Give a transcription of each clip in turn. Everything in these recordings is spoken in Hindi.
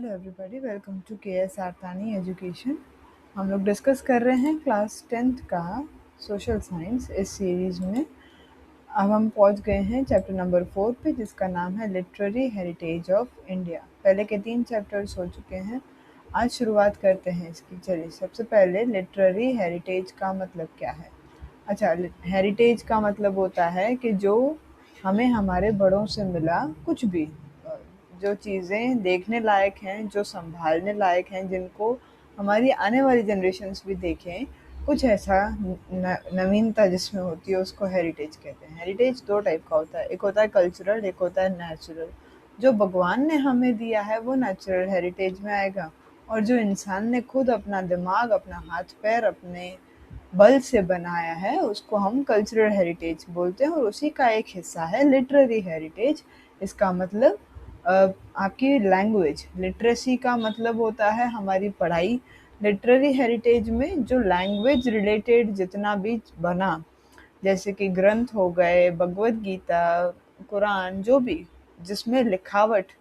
हेलो एवरीबॉडी, वेलकम टू के एस आरतानी एजुकेशन। हम लोग डिस्कस कर रहे हैं क्लास 10th का सोशल साइंस इस सीरीज़ में। अब हम पहुंच गए हैं चैप्टर नंबर 4 पे, जिसका नाम है लिटरेरी हेरिटेज ऑफ इंडिया। पहले के 3 चैप्टर्स हो चुके हैं, आज शुरुआत करते हैं इसकी। चलिए, सबसे पहले लिटरेरी हेरिटेज का मतलब क्या है। अच्छा, हेरिटेज का मतलब होता है कि जो हमें हमारे बड़ों से मिला, कुछ भी जो चीज़ें देखने लायक हैं, जो संभालने लायक हैं, जिनको हमारी आने वाली जनरेशन्स भी देखें, कुछ ऐसा नवीनता जिसमें होती है, उसको हेरिटेज कहते हैं। हेरिटेज 2 टाइप का होता है, एक होता है कल्चरल, एक होता है नेचुरल। जो भगवान ने हमें दिया है वो नेचुरल हेरिटेज में आएगा, और जो इंसान ने खुद अपना दिमाग, अपना हाथ पैर अपने बल से बनाया है, उसको हम कल्चरल हेरिटेज बोलते हैं, और उसी का एक हिस्सा है लिटरेरी हेरिटेज। इसका मतलब आपकी लैंग्वेज। लिटरेसी का मतलब होता है हमारी पढ़ाई। लिटरेरी हेरिटेज में जो लैंग्वेज रिलेटेड जितना भी बना, जैसे कि ग्रंथ हो गए, भगवत गीता, कुरान, जो भी जिसमें लिखावट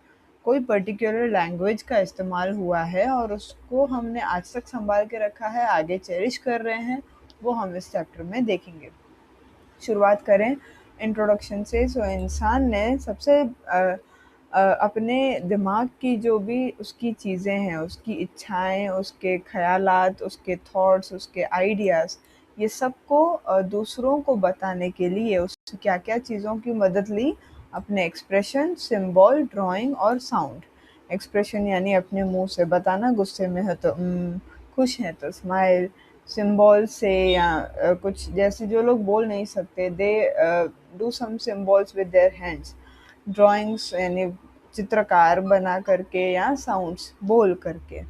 कोई पर्टिकुलर लैंग्वेज का इस्तेमाल हुआ है और उसको हमने आज तक संभाल के रखा है, आगे चेरिश कर रहे हैं, वो हम इस चैप्टर में देखेंगे। शुरुआत करें इंट्रोडक्शन से। सो इंसान ने सबसे अपने दिमाग की जो भी उसकी चीज़ें हैं, उसकी इच्छाएं, उसके ख़यालात, उसके थॉट्स, उसके आइडियाज़, ये सबको दूसरों को बताने के लिए उसने क्या-क्या चीज़ों की मदद ली। अपने एक्सप्रेशन, सिंबल, ड्राइंग और साउंड। एक्सप्रेशन यानी अपने मुंह से बताना, गुस्से में है तो खुश हैं तो स्माइल। सिंबल से या कुछ जैसे जो लोग बोल नहीं सकते, they do some symbols with their hands. Drawings यानी चित्रकार बना करके, या साउंड्स बोल करके।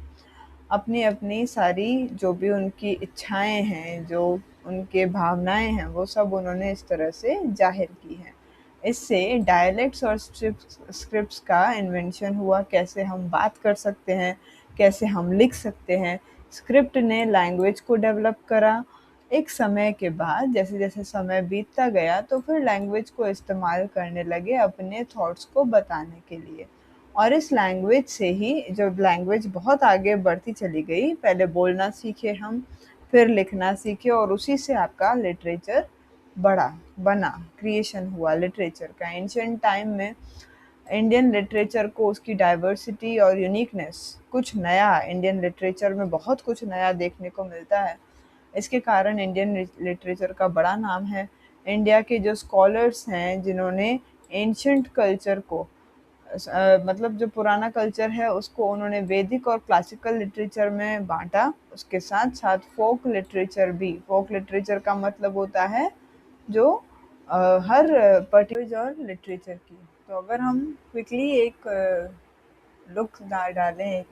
अपनी अपनी सारी जो भी उनकी इच्छाएं हैं, जो उनके भावनाएं हैं, वो सब उन्होंने इस तरह से जाहिर की हैं। इससे डायलेक्ट्स और स्क्रिप्ट्स का इन्वेंशन हुआ। कैसे हम बात कर सकते हैं, कैसे हम लिख सकते हैं। स्क्रिप्ट ने लैंग्वेज को डेवलप करा। एक समय के बाद जैसे जैसे समय बीतता गया, तो फिर लैंग्वेज को इस्तेमाल करने लगे अपने थॉट्स को बताने के लिए। और इस लैंग्वेज से ही जब लैंग्वेज बहुत आगे बढ़ती चली गई, पहले बोलना सीखे हम, फिर लिखना सीखे, और उसी से आपका लिटरेचर बना, क्रिएशन हुआ लिटरेचर का। एंशिएंट टाइम में इंडियन लिटरेचर को उसकी डाइवर्सिटी और यूनिकनेस, कुछ नया इंडियन लिटरेचर में बहुत कुछ नया देखने को मिलता है। इसके कारण इंडियन लिटरेचर का बड़ा नाम है। इंडिया के जो स्कॉलर्स हैं, जिन्होंने एंशिएंट कल्चर को मतलब जो पुराना कल्चर है, उसको उन्होंने वैदिक और क्लासिकल लिटरेचर में बांटा। उसके साथ साथ फोक लिटरेचर भी। फोक लिटरेचर का मतलब होता है जो हर पर्टिकुलर और लिटरेचर की। तो अगर हम क्विकली एक एक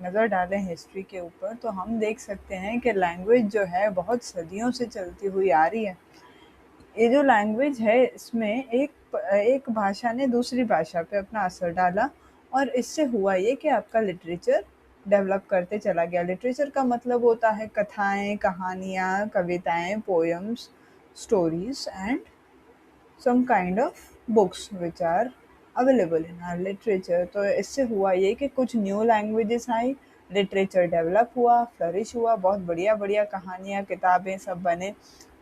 नज़र डालें हिस्ट्री के ऊपर, तो हम देख सकते हैं कि लैंग्वेज जो है बहुत सदियों से चलती हुई आ रही है। ये जो लैंग्वेज है, इसमें एक भाषा ने दूसरी भाषा पे अपना असर डाला, और इससे हुआ ये कि आपका लिटरेचर डेवलप करते चला गया। लिटरेचर का मतलब होता है कथाएं, कहानियाँ, कविताएं, poems, stories and some kind of books which are available in our literature। तो इससे हुआ ये कि कुछ न्यू लैंग्वेजेस आई, लिटरेचर डेवलप हुआ, फ्लरिश हुआ, बहुत बढ़िया बढ़िया कहानियाँ, किताबें सब बने।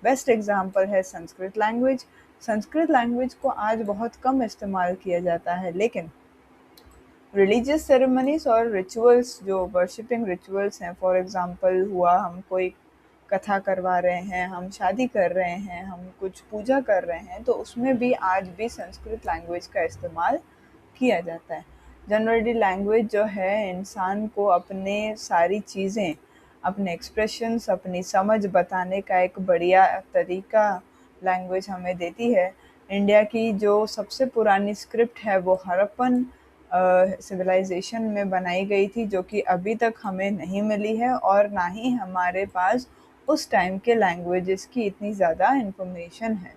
बेस्ट एग्जांपल है संस्कृत लैंग्वेज। संस्कृत लैंग्वेज को आज बहुत कम इस्तेमाल किया जाता है, लेकिन रिलीजियस सेरेमनीज और रिचुअल्स, जो वर्शिपिंग रिचुअल्स हैं, फॉर एग्जांपल हुआ हम कोई कथा करवा रहे हैं, हम शादी कर रहे हैं, हम कुछ पूजा कर रहे हैं, तो उसमें भी आज भी संस्कृत लैंग्वेज का इस्तेमाल किया जाता है। जनरली लैंग्वेज जो है इंसान को अपने सारी चीज़ें, अपने एक्सप्रेशंस, अपनी समझ बताने का एक बढ़िया तरीका लैंग्वेज हमें देती है। इंडिया की जो सबसे पुरानी स्क्रिप्ट है वो हड़प्पन सिविलाइजेशन में बनाई गई थी, जो कि अभी तक हमें नहीं मिली है, और ना ही हमारे पास उस टाइम के लैंग्वेजेस की इतनी ज़्यादा इन्फॉर्मेशन है।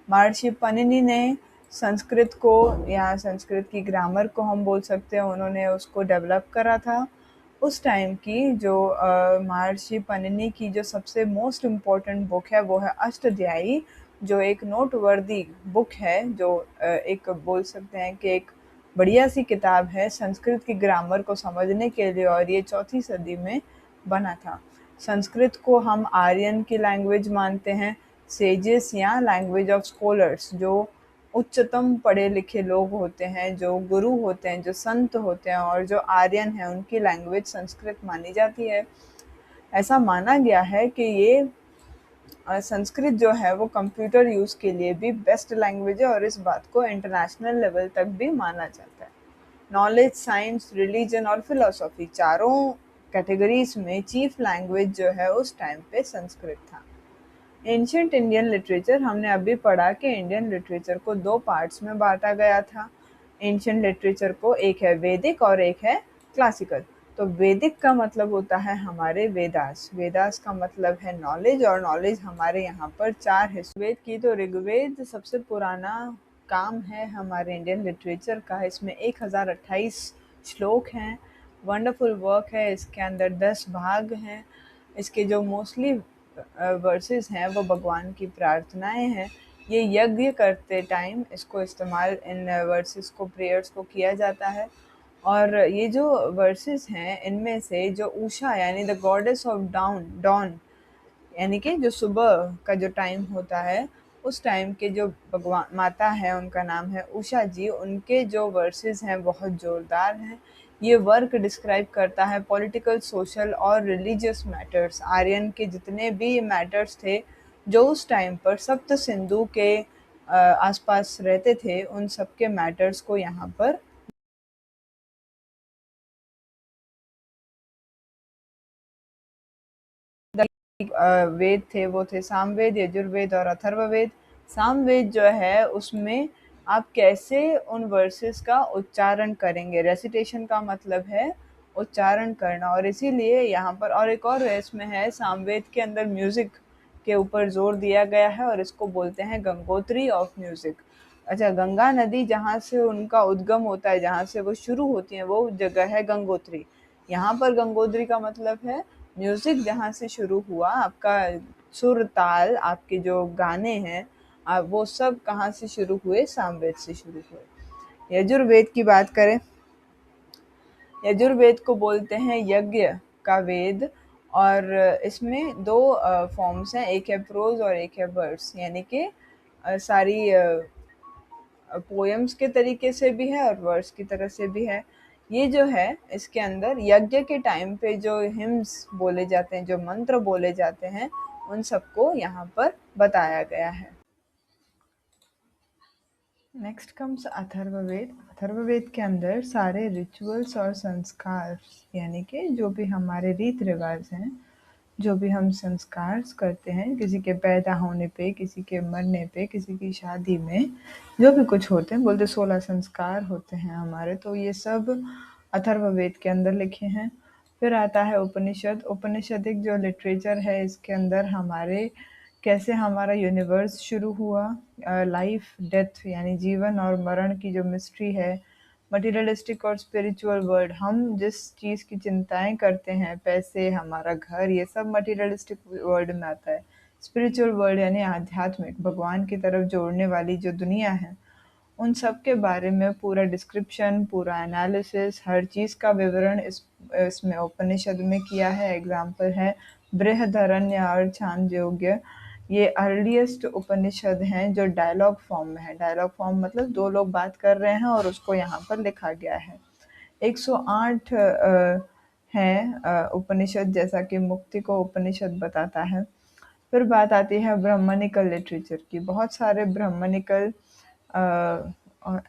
महर्षि पनिनी ने संस्कृत को, या संस्कृत की ग्रामर को हम बोल सकते हैं, उन्होंने उसको डेवलप करा था। उस टाइम की जो महर्षि पनिनी की जो सबसे मोस्ट इम्पॉर्टेंट बुक है, वो है अष्टध्यायी, जो एक नोटवर्दी बुक है, जो एक बोल सकते हैं कि एक बढ़िया सी किताब है संस्कृत की ग्रामर को समझने के लिए, और ये 4वीं सदी में बना था। संस्कृत को हम आर्यन की लैंग्वेज मानते हैं, सेजेस या लैंग्वेज ऑफ स्कॉलर्स, जो उच्चतम पढ़े लिखे लोग होते हैं, जो गुरु होते हैं, जो संत होते हैं, और जो आर्यन है उनकी लैंग्वेज संस्कृत मानी जाती है। ऐसा माना गया है कि ये संस्कृत जो है वो कंप्यूटर यूज़ के लिए भी बेस्ट लैंग्वेज है, और इस बात को इंटरनेशनल लेवल तक भी माना जाता है। नॉलेज, साइंस, रिलीजन और फिलोसॉफी चारों कैटेगरीज में चीफ लैंग्वेज जो है उस टाइम पे संस्कृत था। एंशियंट इंडियन लिटरेचर, हमने अभी पढ़ा कि इंडियन लिटरेचर को 2 पार्ट्स में बाँटा गया था। एंशियंट लिटरेचर को एक है वैदिक और एक है क्लासिकल। तो वैदिक का मतलब होता है हमारे वेदास, वेदास का मतलब है नॉलेज, और नॉलेज हमारे यहाँ पर 4 हिस्से वेद की। तो ऋग्वेद सबसे पुराना काम है हमारे इंडियन लिटरेचर का। इसमें 1028 श्लोक हैं, वंडरफुल वर्क है। इसके अंदर 10 भाग हैं। इसके जो मोस्टली वर्सेस हैं वो भगवान की प्रार्थनाएं हैं। ये यज्ञ करते टाइम इसको इस्तेमाल, इन वर्सेस को, प्रेयर्स को किया जाता है। और ये जो वर्सेस हैं इनमें से जो उषा यानी द गॉडेस ऑफ डॉन, यानी कि जो सुबह का जो टाइम होता है, उस टाइम के जो भगवान माता है उनका नाम है उषा जी, उनके जो वर्सेस हैं बहुत ज़ोरदार हैं। ये वर्क डिस्क्राइब करता है पॉलिटिकल, सोशल और रिलीजियस मैटर्स। आर्यन के जितने भी मैटर्स थे जो उस टाइम पर सप्त सिंधु के आसपास रहते थे, उन सब के मैटर्स को यहाँ पर वेद थे वो थे सामवेद, यजुर्वेद और अथर्ववेद। सामवेद जो है उसमें आप कैसे उन वर्सेस का उच्चारण करेंगे, रेसिटेशन का मतलब है उच्चारण करना, और इसीलिए यहाँ पर और एक और इसमें है, सामवेद के अंदर म्यूजिक के ऊपर जोर दिया गया है, और इसको बोलते हैं गंगोत्री ऑफ म्यूजिक। अच्छा, गंगा नदी जहाँ से उनका उद्गम होता है, जहाँ से वो शुरू होती है, वो जगह है गंगोत्री। यहाँ पर गंगोत्री का मतलब है म्यूजिक जहाँ से शुरू हुआ, आपका सुर ताल, आपके जो गाने हैं, आप वो सब कहाँ से शुरू हुए, सामवेद से शुरू हुए। यजुर्वेद की बात करें, यजुर्वेद को बोलते हैं यज्ञ का वेद, और इसमें 2 फॉर्म्स हैं, एक है प्रोज और एक है वर्स, यानी कि सारी पोएम्स के तरीके से भी है और वर्स की तरह से भी है। ये जो है इसके अंदर यज्ञ के टाइम पे जो हिम्स बोले जाते हैं, जो मंत्र बोले जाते हैं, उन सबको यहाँ पर बताया गया है। Next comes Atharvaveda. अथर्ववेद के अंदर सारे रिचुअल्स और संस्कार, यानी कि जो भी हमारे रीत रिवाज हैं, जो भी हम संस्कार करते हैं, किसी के पैदा होने पे, किसी के मरने पे, किसी की शादी में, जो भी कुछ होते हैं, बोलते 16 संस्कार होते हैं हमारे, तो ये सब अथर्ववेद के अंदर लिखे हैं। फिर आता है उपनिषद। उपनिषदिक जो लिटरेचर है, इसके अंदर हमारे कैसे हमारा यूनिवर्स शुरू हुआ, लाइफ, डेथ यानी जीवन और मरण की जो मिस्ट्री है, मटेरियलिस्टिक और स्पिरिचुअल वर्ल्ड, हम जिस चीज़ की चिंताएं करते हैं, पैसे, हमारा घर, ये सब मटेरियलिस्टिक वर्ल्ड में आता है। स्पिरिचुअल वर्ल्ड यानी आध्यात्मिक, भगवान की तरफ जोड़ने वाली जो दुनिया है, उन सब के बारे में पूरा डिस्क्रिप्शन, पूरा एनालिसिस, हर चीज़ का विवरण इसमें उपनिषद में किया है। एग्जाम्पल है बृहदारण्य और छांदोग्य। ये अर्लीस्ट उपनिषद हैं जो डायलॉग फॉर्म में है। डायलॉग फॉर्म मतलब 2 लोग बात कर रहे हैं और उसको यहाँ पर लिखा गया है। 108 हैं उपनिषद, जैसा कि मुक्ति को उपनिषद बताता है। फिर बात आती है ब्राह्मणिकल लिटरेचर की। बहुत सारे ब्राह्मणिकल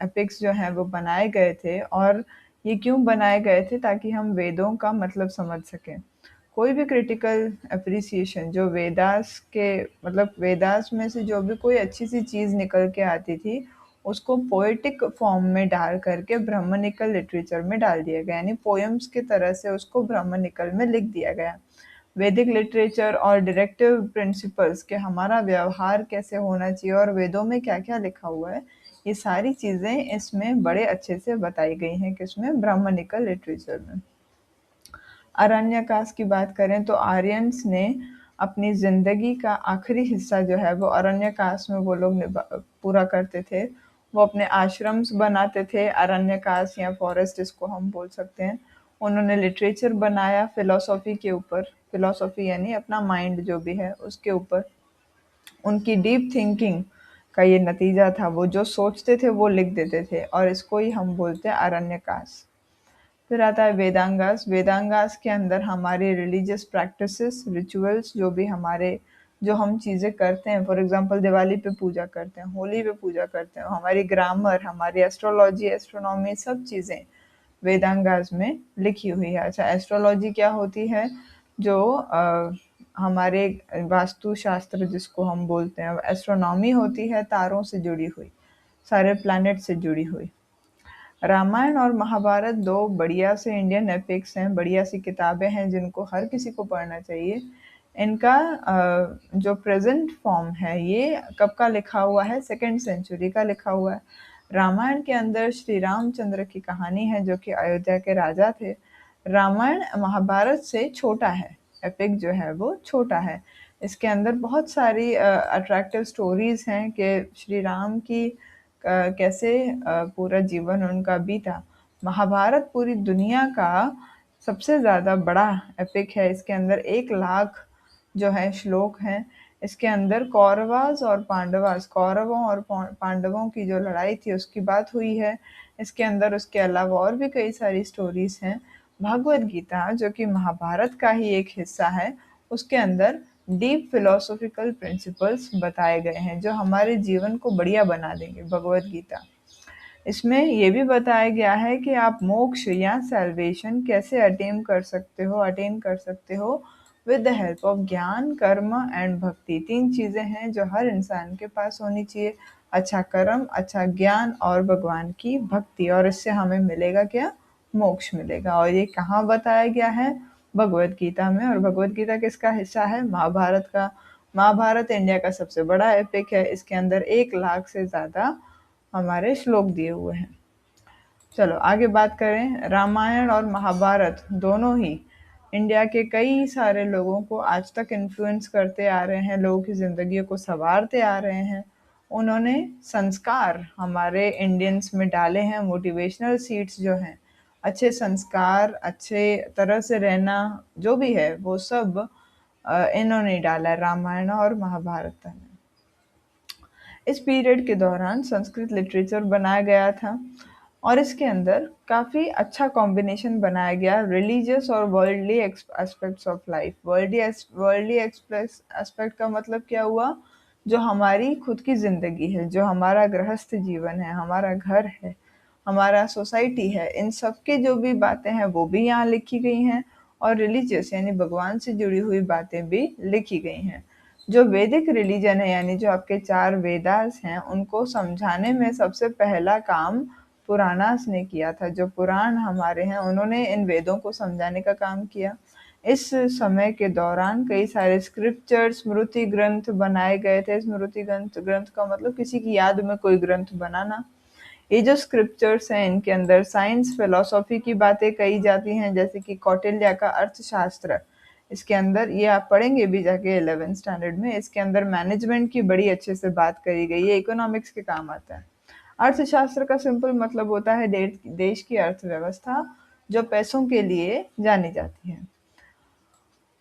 एपिक्स जो हैं वो बनाए गए थे, और ये क्यों बनाए गए थे, ताकि हम वेदों का मतलब समझ सकें। कोई भी क्रिटिकल अप्रिसिएशन जो वेदास के, मतलब वेदास में से जो भी कोई अच्छी सी चीज़ निकल के आती थी, उसको पोएटिक फॉर्म में डाल करके ब्राह्मणिकल लिटरेचर में डाल दिया गया, यानी पोएम्स की तरह से उसको ब्राह्मणिकल में लिख दिया गया। वैदिक लिटरेचर और डायरेक्टिव प्रिंसिपल्स के हमारा व्यवहार कैसे होना चाहिए और वेदों में क्या-क्या लिखा हुआ है, ये सारी चीज़ें इसमें बड़े अच्छे से बताई गई हैं, किसमें, ब्राह्मणिकल लिटरेचर में। अरण्यकाश की बात करें तो आर्यंस ने अपनी ज़िंदगी का आखिरी हिस्सा जो है वो अरण्यकाश में वो लोग पूरा करते थे। वो अपने आश्रम्स बनाते थे, अरण्यकाश या फॉरेस्ट इसको हम बोल सकते हैं। उन्होंने लिटरेचर बनाया फिलोसॉफी के ऊपर, फिलोसॉफी यानी अपना माइंड जो भी है उसके ऊपर। उनकी डीप थिंकिंग का ये नतीजा था, वो जो सोचते थे वो लिख देते थे, और इसको ही हम बोलते हैं अरण्यकाश। फिर आता है वेदांगास। वेदांगास के अंदर हमारे रिलीजियस प्रैक्टिसेस, रिचुअल्स, जो भी हमारे, जो हम चीज़ें करते हैं, फॉर एग्जांपल दिवाली पे पूजा करते हैं, होली पे पूजा करते हैं, हमारी ग्रामर, हमारी एस्ट्रोलॉजी, एस्ट्रोनॉमी, सब चीज़ें वेदांगास में लिखी हुई है। अच्छा, एस्ट्रोलॉजी क्या होती है? जो हमारे वास्तु शास्त्र जिसको हम बोलते हैं, एस्ट्रोनॉमी होती है तारों से जुड़ी हुई, सारे प्लैनेट से जुड़ी हुई। रामायण और महाभारत दो बढ़िया से इंडियन एपिक्स हैं, बढ़िया सी किताबें हैं जिनको हर किसी को पढ़ना चाहिए। इनका जो प्रेजेंट फॉर्म है ये कब का लिखा हुआ है? 2nd सेंचुरी का लिखा हुआ है। रामायण के अंदर श्री रामचंद्र की कहानी है जो कि अयोध्या के राजा थे। रामायण महाभारत से छोटा है, एपिक जो है वो छोटा है। इसके अंदर बहुत सारी अट्रैक्टिव स्टोरीज हैं कि श्री राम की कैसे पूरा जीवन उनका बीता। महाभारत पूरी दुनिया का सबसे ज़्यादा बड़ा एपिक है। इसके अंदर 1 लाख जो है श्लोक हैं। इसके अंदर कौरवास और पांडवास, कौरवों और पांडवों की जो लड़ाई थी उसकी बात हुई है इसके अंदर। उसके अलावा और भी कई सारी स्टोरीज हैं। भगवद गीता जो कि महाभारत का ही एक हिस्सा है, उसके अंदर डीप फिलोसॉफिकल प्रिंसिपल्स बताए गए हैं जो हमारे जीवन को बढ़िया बना देंगे। भगवद गीता, इसमें ये भी बताया गया है कि आप मोक्ष या सैल्वेशन कैसे अटेन कर सकते हो विद द हेल्प ऑफ ज्ञान, कर्म एंड भक्ति। 3 चीज़ें हैं जो हर इंसान के पास होनी चाहिए, अच्छा कर्म, अच्छा ज्ञान और भगवान की भक्ति, और इससे हमें मिलेगा क्या? मोक्ष मिलेगा। और ये कहाँ बताया गया है? भगवद गीता में। और भगवद गीता किसका हिस्सा है? महाभारत का। महाभारत इंडिया का सबसे बड़ा एपिक है। इसके अंदर 1 लाख से ज़्यादा हमारे श्लोक दिए हुए हैं। चलो आगे बात करें। रामायण और महाभारत दोनों ही इंडिया के कई सारे लोगों को आज तक इन्फ्लुएंस करते आ रहे हैं, लोगों की ज़िंदगियों को संवारते आ रहे हैं। उन्होंने संस्कार हमारे इंडियंस में डाले हैं, मोटिवेशनल सीड्स जो हैं, अच्छे संस्कार, अच्छे तरह से रहना, जो भी है वो सब इन्होंने डाला है रामायण और महाभारत में। इस पीरियड के दौरान संस्कृत लिटरेचर बनाया गया था और इसके अंदर काफ़ी अच्छा कॉम्बिनेशन बनाया गया रिलीजियस और worldly aspects of life. Worldly aspect का मतलब क्या हुआ? जो हमारी खुद की ज़िंदगी है, जो हमारा गृहस्थ जीवन है, हमारा घर है, हमारा सोसाइटी है, इन सब के जो भी बातें हैं वो भी यहाँ लिखी गई हैं। और रिलीजियस यानी भगवान से जुड़ी हुई बातें भी लिखी गई हैं। जो वैदिक रिलीजन है यानी जो आपके 4 वेदास हैं, उनको समझाने में सबसे पहला काम पुराणास ने किया था। जो पुराण हमारे हैं उन्होंने इन वेदों को समझाने का काम किया। इस समय के दौरान कई सारे स्क्रिप्चर, स्मृति ग्रंथ बनाए गए थे। स्मृति ग्रंथ, ग्रंथ का मतलब किसी की याद में कोई ग्रंथ बनाना। ये जो स्क्रिप्चर्स हैं इनके अंदर साइंस, फिलोसॉफी की बातें कही जाती हैं, जैसे कि कौटिल्य का अर्थशास्त्र। इसके अंदर ये आप पढ़ेंगे भी जाके 11th स्टैंडर्ड में। इसके अंदर मैनेजमेंट की बड़ी अच्छे से बात करी गई है, इकोनॉमिक्स के काम आता है। अर्थशास्त्र का सिंपल मतलब होता है देश की अर्थव्यवस्था जो पैसों के लिए जानी जाती है।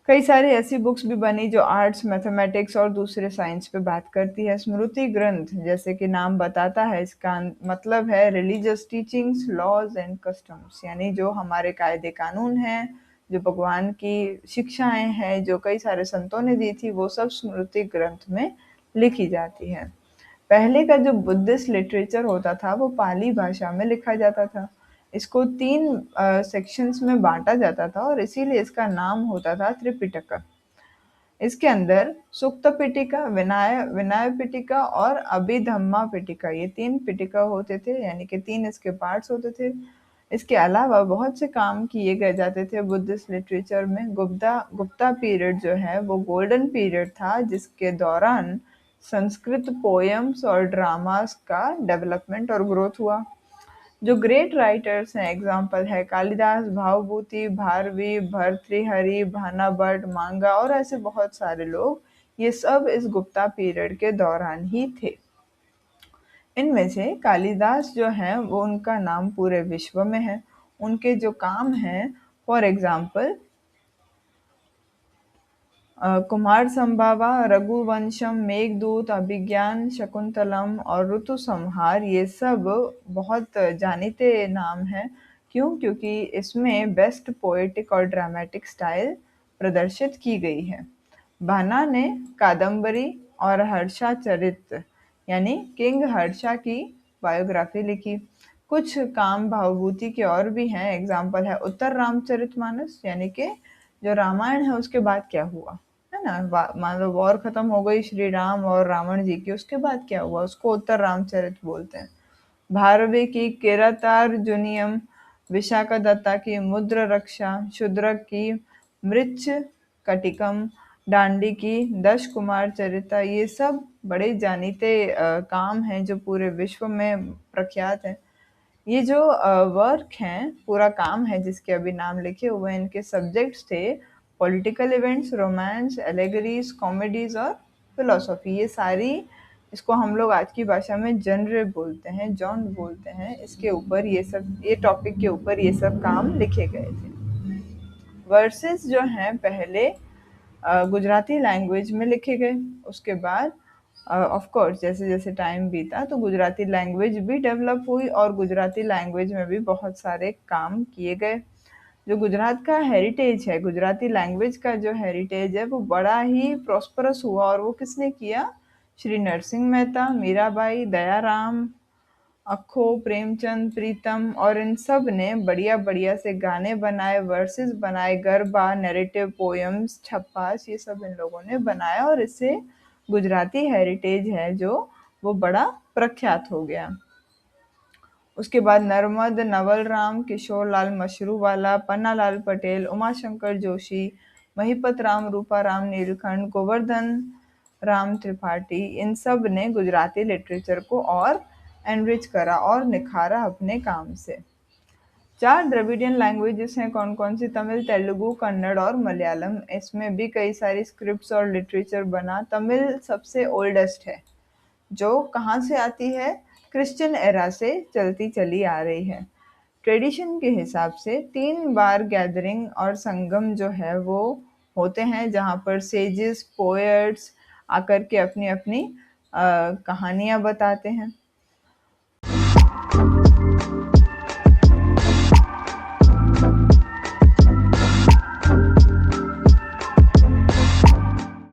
कई सारी ऐसी बुक्स भी बनी जो आर्ट्स, मैथमेटिक्स और दूसरे साइंस पे बात करती है। स्मृति ग्रंथ जैसे कि नाम बताता है, इसका मतलब है religious teachings, laws and customs, यानी जो हमारे कायदे कानून हैं, जो भगवान की शिक्षाएं हैं, जो कई सारे संतों ने दी थी, वो सब स्मृति ग्रंथ में लिखी जाती है। पहले का जो बुद्धिस्ट लिटरेचर होता था वो पाली भाषा में लिखा जाता था। इसको 3 सेक्शंस में बांटा जाता था और इसीलिए इसका नाम होता था त्रिपिटक। इसके अंदर सुक्त पिटिका, विनय पिटिका और अभिधम्मा पिटिका, ये 3 पिटिका होते थे, यानी कि 3 इसके पार्ट्स होते थे। इसके अलावा बहुत से काम किए गए जाते थे बुद्धिस्ट लिटरेचर में। गुप्ता पीरियड जो है वो गोल्डन पीरियड था जिसके दौरान संस्कृत पोएम्स और ड्रामास का डेवलपमेंट और ग्रोथ हुआ। जो ग्रेट राइटर्स हैं, एग्जाम्पल है कालिदास, भावभूति, भारवी, भर्तृहरि, भाना भट्ट, मांगा और ऐसे बहुत सारे लोग, ये सब इस गुप्ता पीरियड के दौरान ही थे। इनमें से कालिदास जो हैं वो उनका नाम पूरे विश्व में है। उनके जो काम हैं, फॉर एग्जाम्पल कुमार संभवा, रघुवंशम, मेघदूत, अभिज्ञान शकुंतलम और ऋतु संहार, ये सब बहुत जानीते नाम हैं। क्यों? क्योंकि इसमें बेस्ट पोएटिक और ड्रामेटिक स्टाइल प्रदर्शित की गई है। भाना ने कादम्बरी और हर्षाचरित यानी किंग हर्षा की बायोग्राफी लिखी। कुछ काम भावभूति के और भी हैं। एग्जाम्पल है उत्तर रामचरितमानस, यानी कि जो रामायण है उसके बाद क्या हुआ, है ना। मान लो वॉर खत्म हो गई श्री राम और रावण जी की, उसके बाद क्या हुआ, उसको उत्तर रामचरित बोलते हैं। भारवी की किरातार्जुनीयम, विशाखदत्ता की मुद्र रक्षा, शूद्रक की मृच्छ कटिकम, डांडी की दश कुमार चरिता, ये सब बड़े जानीते काम हैं जो पूरे विश्व में प्रख्यात हैं। ये जो वर्क हैं, पूरा काम है जिसके अभी नाम लिखे हुए हैं, इनके सब्जेक्ट्स थे political events, romance, allegories, comedies और फिलोसॉफी। ये सारी, इसको हम लोग आज की भाषा में जनरे बोलते हैं, जॉन बोलते हैं, इसके ऊपर ये सब, ये टॉपिक के ऊपर ये सब काम लिखे गए थे। वर्सेस जो हैं पहले गुजराती लैंग्वेज में लिखे गए। उसके बाद ऑफ कोर्स जैसे जैसे टाइम बीता तो गुजराती लैंग्वेज भी डेवलप हुई और गुजराती लैंग्वेज में भी बहुत सारे काम किए गए। जो गुजरात का हेरिटेज है, गुजराती लैंग्वेज का जो हेरिटेज है, वो बड़ा ही प्रॉस्परस हुआ। और वो किसने किया? श्री नरसिंह मेहता, मीराबाई, दयाराम, अखो, प्रेमचंद, प्रीतम और इन सब ने बढ़िया बढ़िया से गाने बनाए, वर्सेस बनाए, गरबा, नैरेटिव पोएम्स, छप्पास, ये सब इन लोगों ने बनाया और इससे गुजराती हेरिटेज है जो वो बड़ा प्रख्यात हो गया। उसके बाद नर्मद, नवल राम, किशोर लाल मशरूवाला, पन्नालाल पटेल, उमाशंकर जोशी, महिपत राम, रूपा राम, नीलकंठ, गोवर्धन राम त्रिपाठी, इन सब ने गुजराती लिटरेचर को और एनरिच करा और निखारा अपने काम से। 4 द्रविडियन लैंग्वेजेस हैं कौन कौन सी? तमिल, तेलुगु, कन्नड़ और मलयालम। इसमें भी कई सारी स्क्रिप्ट्स और लिटरेचर बना। तमिल सबसे ओल्डेस्ट है, जो कहाँ से आती है? क्रिश्चियन एरा से चलती चली आ रही है। ट्रेडिशन के हिसाब से 3 बार गैदरिंग और संगम जो है वो होते हैं, जहाँ पर सेजेस, पोएट्स आकर के अपनी अपनी कहानियाँ बताते हैं।